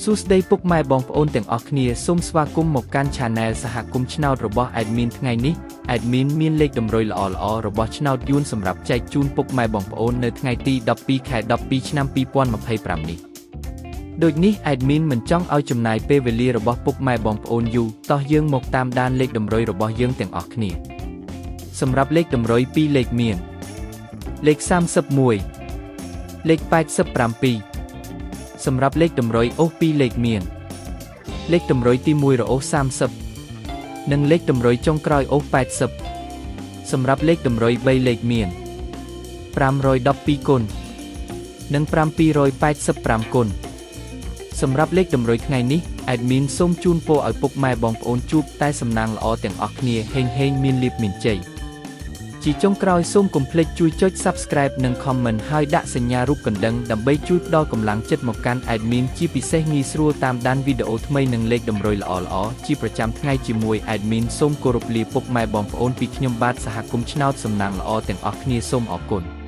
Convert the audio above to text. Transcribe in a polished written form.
សួស្តីពុកម៉ែបងប្អូនទាំងអស់គ្នាសូមស្វាគមន៍មកកាន់ Channel សហគមន៍ឆ្នោតរបស់ Admin ថ្ងៃនេះ Admin មានលេខតម្រុយល្អៗរបស់ឆ្នោតយួនសម្រាប់ចែកជូនពុកម៉ែបងប្អូននៅថ្ងៃទី12 ខែ 12 ឆ្នាំ 2025 នេះដូចនេះ Admin មិនចង់ឲ្យចំណាយពេលវេលារបស់ពុកម៉ែបងប្អូនយូរតោះយើងមកតាមដានលេខតម្រុយរបស់យើងទាំងអស់គ្នាសម្រាប់លេខតម្រុយ2លេខមានលេខ31លេខ87សម្រាប់លេខតម្រុយអូស2លេខមានលេខតម្រុយទី1រអូស30និងលេខតម្រុយចុងក្រោយអូស80សម្រាប់លេខតម្រុយ3លេខមាន512គុណនិង785គុណសម្រាប់លេខតម្រុយថ្ងៃនេះ Admin សូមជូនពរឲ្យពុកម៉ែបងប្អូនជួបតែសំណាងល្អទាំងអស់គ្នាហេងមានលាភមានជ័យជាចុងក្រោយសូមកុំភ្លេចជួយចុច Subscribe និង Comment ហើយដាក់សញ្ញារូបកណ្ដឹងដើម្បីជួយផ្ដល់កម្លាំងចិត្តមកកាន់ Admin ជាពិសេសងាយស្រួលតាមដានវីដេអូថ្មីនិងលេខតម្រុយល្អៗជាប្រចាំថ្ងៃជាមួយ Admin សូមគោរពលាពុកម៉ែបងប្អូនពីខ្ញុំបាទសហគមន៍ឆ្នោតសំណាងល្អទាំងអស់គ្នាសូមអរគុណ